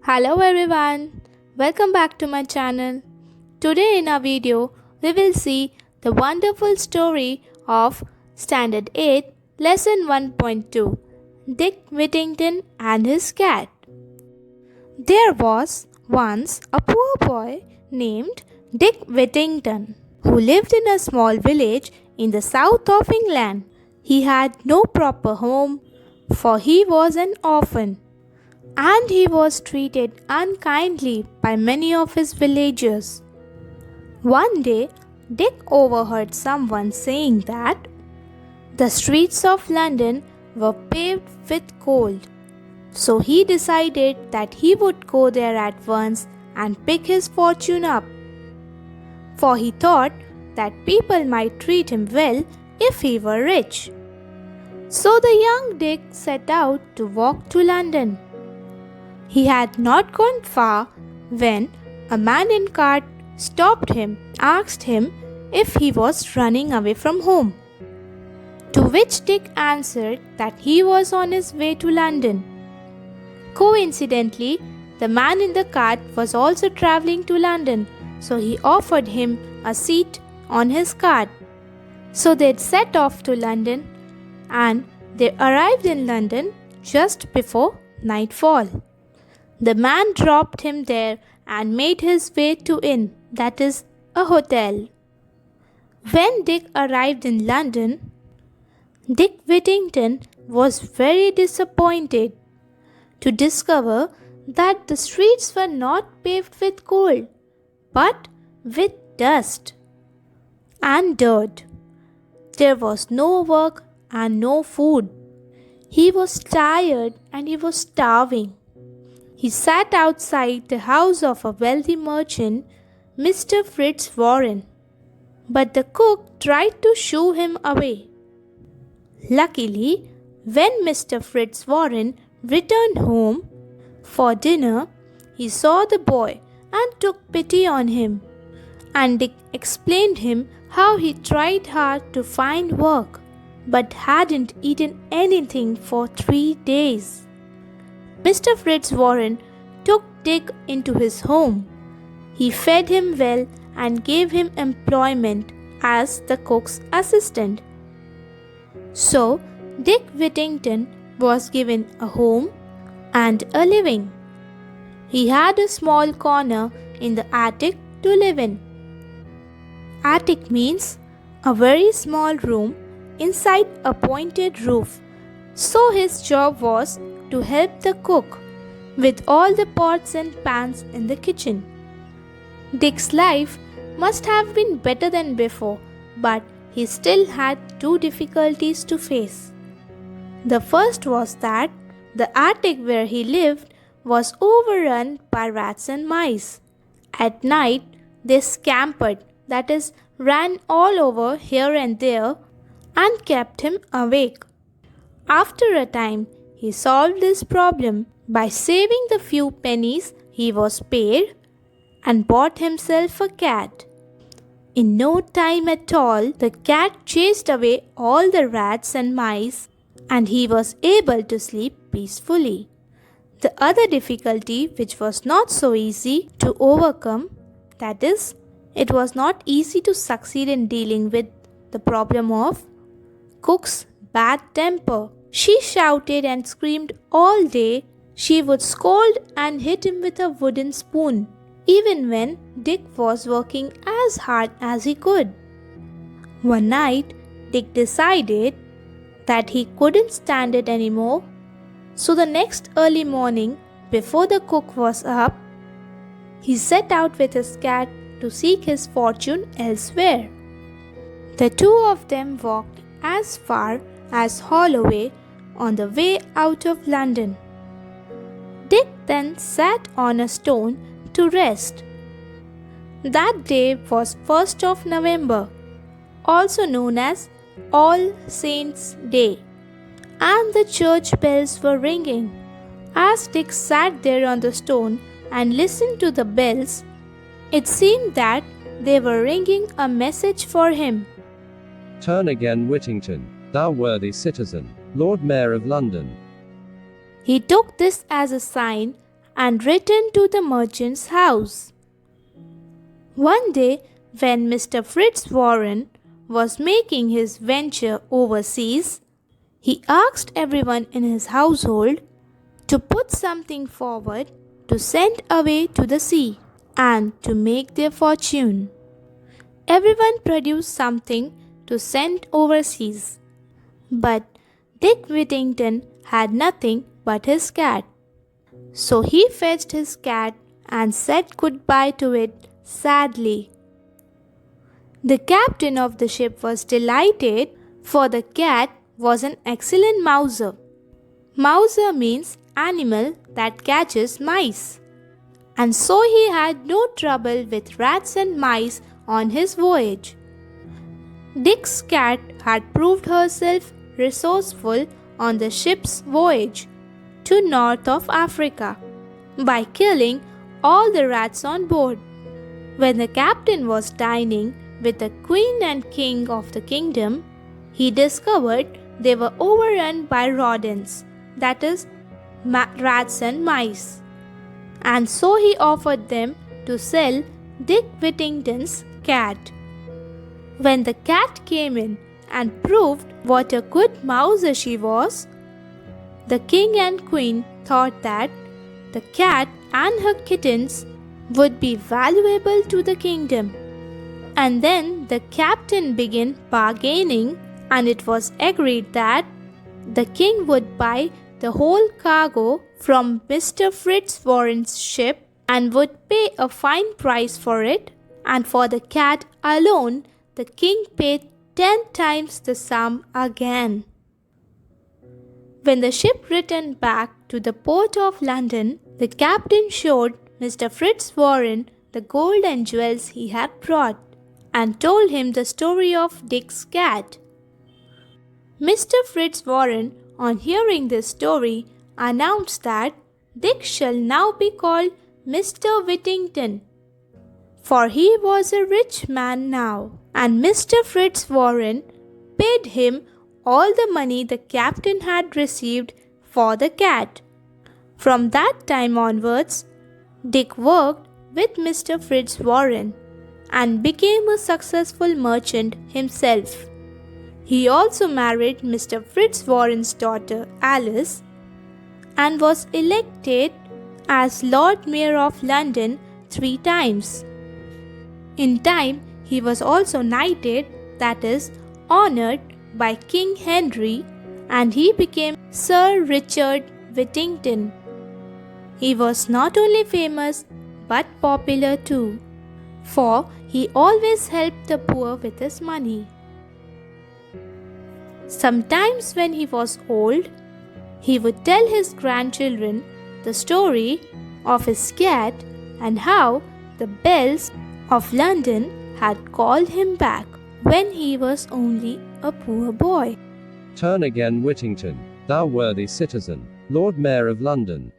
Hello everyone, welcome back to my channel. Today in our video, we will see the wonderful story of Standard 8, Lesson 1.2, Dick Whittington and his cat. There was once a poor boy named Dick Whittington who lived in a small village in the south of England. He had no proper home, for he was an orphan, and he was treated unkindly by many of his villagers. One day, Dick overheard someone saying that the streets of London were paved with gold. So he decided that he would go there at once and pick his fortune up. For he thought that people might treat him well if he were rich. So the young Dick set out to walk to London. He had not gone far when a man in cart stopped him and asked him if he was running away from home. To which Dick answered that he was on his way to London. Coincidentally, the man in the cart was also travelling to London, so he offered him a seat on his cart. So they set off to London, and they arrived in London just before nightfall. The man dropped him there and made his way to inn, that is, a hotel. When Dick arrived in London, Dick Whittington was very disappointed to discover that the streets were not paved with gold, but with dust and dirt. There was no work and no food. He was tired and he was starving. He sat outside the house of a wealthy merchant, Mr. Fritz Warren, but the cook tried to shoo him away. Luckily, when Mr. Fritz Warren returned home for dinner, he saw the boy and took pity on him. And Dick explained him how he tried hard to find work, but hadn't eaten anything for 3 days. Mr. Fritz Warren took Dick into his home. He fed him well and gave him employment as the cook's assistant. So, Dick Whittington was given a home and a living. He had a small corner in the attic to live in. Attic means a very small room inside a pointed roof. So his job was to help the cook with all the pots and pans in the kitchen. Dick's life must have been better than before, but he still had two difficulties to face. The first was that the attic where he lived was overrun by rats and mice. At night, they scampered, that is, ran all over here and there, and kept him awake. After a time, he solved this problem by saving the few pennies he was paid and bought himself a cat. In no time at all, the cat chased away all the rats and mice, and he was able to sleep peacefully. The other difficulty, which was not so easy to overcome, that is, it was not easy to succeed in dealing with the problem of cook's bad temper. She shouted and screamed all day. She would scold and hit him with a wooden spoon, even when Dick was working as hard as he could. One night, Dick decided that he couldn't stand it anymore. So the next early morning, before the cook was up, he set out with his cat to seek his fortune elsewhere. The two of them walked as far as Holloway on the way out of London. Dick then sat on a stone to rest. That day was 1st of November, also known as All Saints' Day, and the church bells were ringing. As Dick sat there on the stone and listened to the bells, it seemed that they were ringing a message for him. Turn again, Whittington, thou worthy citizen. Lord Mayor of London. He took this as a sign and returned to the merchant's house. One day, when Mr. Fritz Warren was making his venture overseas, he asked everyone in his household to put something forward to send away to the sea and to make their fortune. Everyone produced something to send overseas, but Dick Whittington had nothing but his cat. So he fetched his cat and said goodbye to it sadly. The captain of the ship was delighted, for the cat was an excellent mouser. Mouser means animal that catches mice. And so he had no trouble with rats and mice on his voyage. Dick's cat had proved herself resourceful on the ship's voyage to north of Africa by killing all the rats on board. When the captain was dining with the queen and king of the kingdom, he discovered they were overrun by rodents, that is, rats and mice. And so he offered them to sell Dick Whittington's cat. When the cat came in and proved what a good mouser she was, the king and queen thought that the cat and her kittens would be valuable to the kingdom. And then the captain began bargaining, and it was agreed that the king would buy the whole cargo from Mr. Fritz Warren's ship and would pay a fine price for it, and for the cat alone the king paid 10 times the sum again. When the ship returned back to the port of London, the captain showed Mr. Fritz Warren the gold and jewels he had brought and told him the story of Dick's cat. Mr. Fritz Warren, on hearing this story, announced that Dick shall now be called Mr. Whittington, for he was a rich man now, and Mr. Fritz Warren paid him all the money the captain had received for the cat. From that time onwards, Dick worked with Mr. Fritz Warren and became a successful merchant himself. He also married Mr. Fritz Warren's daughter Alice and was elected as Lord Mayor of London 3 times. In time, he was also knighted, that is, honoured by King Henry, and he became Sir Richard Whittington. He was not only famous but popular too, for he always helped the poor with his money. Sometimes when he was old, he would tell his grandchildren the story of his cat and how the bells of London had called him back when he was only a poor boy. Turn again, Whittington, thou worthy citizen, Lord Mayor of London.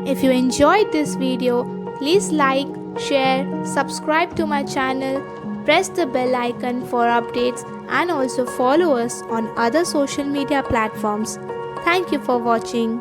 If you enjoyed this video, please like, share, subscribe to my channel, press the bell icon for updates, and also follow us on other social media platforms. Thank you for watching.